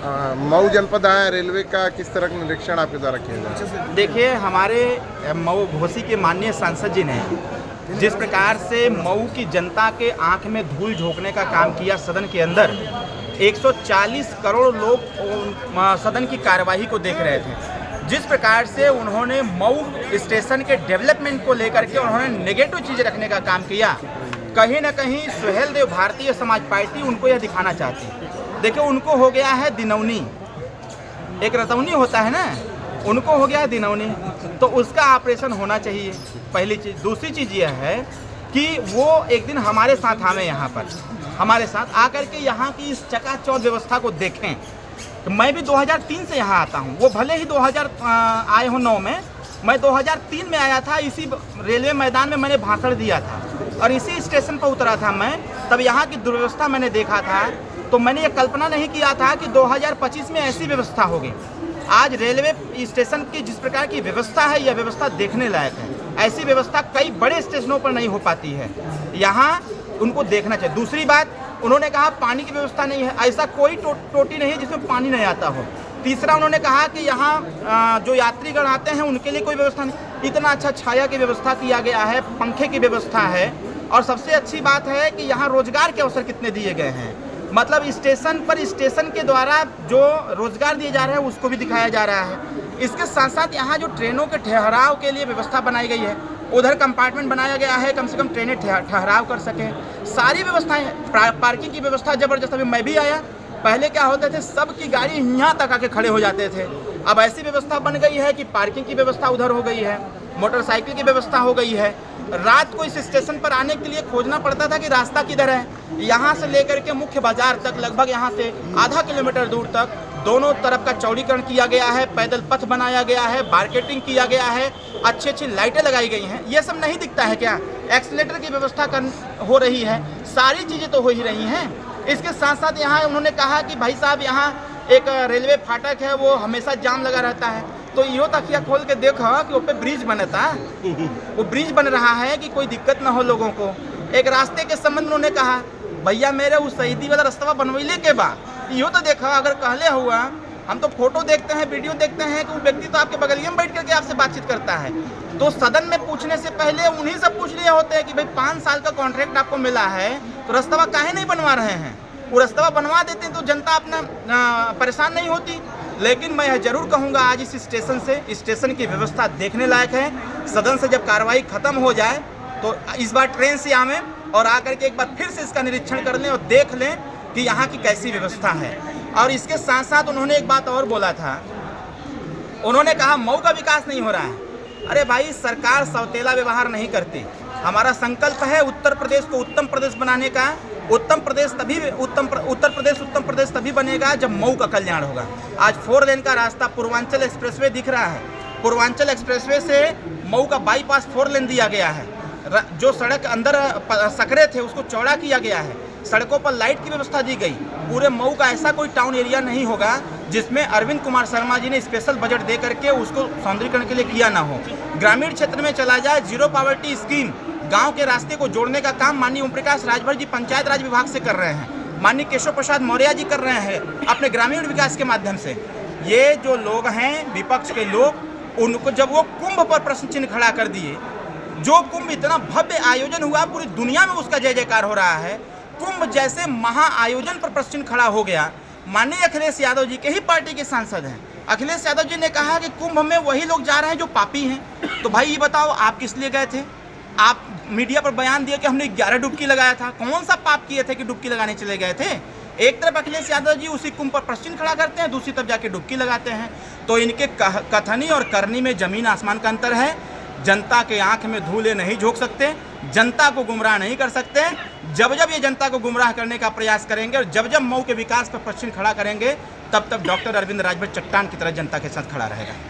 मऊ जनपद आया रेलवे का किस तरह का निरीक्षण आपके द्वारा किया जाए? देखिए, हमारे मऊ घोसी के माननीय सांसद जी ने जिस प्रकार से मऊ की जनता के आंख में धूल झोंकने का काम किया सदन के अंदर, 140 करोड़ लोग सदन की कार्यवाही को देख रहे थे। जिस प्रकार से उन्होंने मऊ स्टेशन के डेवलपमेंट को लेकर के उन्होंने नेगेटिव चीज़ रखने का काम किया, कहीं ना कहीं सुहेल देव भारतीय समाज पार्टी उनको यह दिखाना चाहती है। देखिए, उनको हो गया है दिनौनी, एक रतौनी होता है ना, उनको हो गया है दिनौनी, तो उसका ऑपरेशन होना चाहिए, पहली चीज़। दूसरी चीज़ यह है कि वो एक दिन हमारे साथ आवे, यहाँ पर हमारे साथ आकर के यहाँ की इस चकाचौंध व्यवस्था को देखें। तो मैं भी 2003 से यहाँ आता हूँ, वो भले ही 2000 आए हो 9 में, मैं 2003 में आया था। इसी रेलवे मैदान में मैंने भाषण दिया था और इसी स्टेशन पर उतरा था मैं, तब यहाँ की दुर्व्यवस्था मैंने देखा था। तो मैंने ये कल्पना नहीं किया था कि 2025 में ऐसी व्यवस्था होगी। आज रेलवे स्टेशन की जिस प्रकार की व्यवस्था है, यह व्यवस्था देखने लायक है। ऐसी व्यवस्था कई बड़े स्टेशनों पर नहीं हो पाती है, यहाँ उनको देखना चाहिए। दूसरी बात, उन्होंने कहा पानी की व्यवस्था नहीं है, ऐसा कोई टोटी नहीं है जिसमें पानी नहीं आता हो। तीसरा, उन्होंने कहा कि यहाँ जो यात्रीगण आते हैं उनके लिए कोई व्यवस्था नहीं। इतना अच्छा छाया की व्यवस्था किया गया है, पंखे की व्यवस्था है, और सबसे अच्छी बात है कि यहाँ रोजगार के अवसर कितने दिए गए हैं। मतलब स्टेशन पर स्टेशन के द्वारा जो रोजगार दिए जा रहे हैं उसको भी दिखाया जा रहा है। इसके साथ साथ यहाँ जो ट्रेनों के ठहराव के लिए व्यवस्था बनाई गई है, उधर कंपार्टमेंट बनाया गया है, कम से कम ट्रेनें ठहराव कर सकें। सारी व्यवस्थाएं, पार्किंग की व्यवस्था ज़बरदस्त। अभी मैं भी आया, पहले क्या होते थे, सबकी गाड़ी यहाँ तक आके खड़े हो जाते थे। अब ऐसी व्यवस्था बन गई है कि पार्किंग की व्यवस्था उधर हो गई है, मोटरसाइकिल की व्यवस्था हो गई है। रात को इस स्टेशन पर आने के लिए खोजना पड़ता था कि रास्ता किधर है। यहाँ से लेकर के मुख्य बाजार तक, लगभग यहाँ से आधा किलोमीटर दूर तक दोनों तरफ का चौड़ीकरण किया गया है, पैदल पथ बनाया गया है, मार्केटिंग किया गया है, अच्छी अच्छी लाइटें लगाई गई हैं। ये सब नहीं दिखता है क्या? एक्सीलेटर की व्यवस्था हो रही है, सारी चीज़ें तो हो ही रही हैं। इसके साथ साथ यहाँ उन्होंने कहा कि भाई साहब, यहाँ एक रेलवे फाटक है, वो हमेशा जाम लगा रहता है, तो यो तकिया खोल के देखो कि वो पे ब्रिज बनता, वो ब्रिज बन रहा है कि कोई दिक्कत ना हो लोगों को। एक रास्ते के संबंध में उन्होंने कहा, भैया मेरे उस शहीदी वाला रास्ता बनवैले के बाद यो तो देखा, अगर कहले हुआ, हम तो फोटो देखते हैं, वीडियो देखते हैं कि वो व्यक्ति तो आपके बगलिए में बैठ करके आपसे बातचीत करता है। तो सदन में पूछने से पहले उन्हीं से पूछ लिए होते हैं कि भाई 5 साल का कॉन्ट्रैक्ट आपको मिला है, तो रास्ता काहे नहीं बनवा रहे हैं? वो रास्ता बनवा देते तो जनता अपना परेशान नहीं होती। लेकिन मैं जरूर कहूँगा, आज इस स्टेशन से, स्टेशन की व्यवस्था देखने लायक है। सदन से जब कार्रवाई खत्म हो जाए तो इस बार ट्रेन से आवें और आकर के एक बार फिर से इसका निरीक्षण कर लें और देख लें कि यहाँ की कैसी व्यवस्था है। और इसके साथ साथ उन्होंने एक बात और बोला था, उन्होंने कहा मऊ का विकास नहीं हो रहा है। अरे भाई, सरकार सौतेला व्यवहार नहीं करती। हमारा संकल्प है उत्तर प्रदेश को उत्तम प्रदेश बनाने का। उत्तर प्रदेश तभी बनेगा जब मऊ का कल्याण होगा। आज 4 लेन का रास्ता पूर्वांचल एक्सप्रेसवे दिख रहा है, पूर्वांचल एक्सप्रेसवे से मऊ का बाईपास 4 लेन दिया गया है। जो सड़क अंदर सकरे थे उसको चौड़ा किया गया है, सड़कों पर लाइट की व्यवस्था दी गई। पूरे मऊ का ऐसा कोई टाउन एरिया नहीं होगा जिसमें अरविंद कुमार शर्मा जी ने स्पेशल बजट दे करके उसको सौंदर्यीकरण के लिए किया ना हो। ग्रामीण क्षेत्र में चला जाए, जीरो पॉवर्टी स्कीम, गांव के रास्ते को जोड़ने का काम माननीय ओम प्रकाश राजभर जी पंचायत राज विभाग से कर रहे हैं, माननीय केशव प्रसाद मौर्य जी कर रहे हैं अपने ग्रामीण विकास के माध्यम से। ये जो लोग हैं विपक्ष के लोग, उनको जब वो कुंभ पर प्रश्न चिन्ह खड़ा कर दिए, जो कुंभ इतना भव्य आयोजन हुआ, पूरी दुनिया में उसका जय जयकार हो रहा है, कुंभ जैसे महा आयोजन पर प्रश्न चिन्ह खड़ा हो गया। माननीय अखिलेश यादव जी के ही पार्टी के सांसद हैं, अखिलेश यादव जी ने कहा कि कुंभ में वही लोग जा रहे हैं जो पापी हैं। तो भाई ये बताओ, आप किस लिए गए थे? आप मीडिया पर बयान दिए कि हमने 11 डुबकी लगाया था। कौन सा पाप किए थे कि डुबकी लगाने चले गए थे? एक तरफ अखिलेश यादव जी उसी कुंभ पर प्रश्न खड़ा करते हैं, दूसरी तरफ जाके डुबकी लगाते हैं। तो इनके कथनी और करनी में जमीन आसमान का अंतर है। जनता के आंख में धूले नहीं झोंक सकते, जनता को गुमराह नहीं कर सकते। जब जब ये जनता को गुमराह करने का प्रयास करेंगे और जब जब मऊ के विकास पर प्रश्न खड़ा करेंगे, तब तक डॉक्टर अरविंद राजभर चट्टान की तरह जनता के साथ खड़ा रहेगा।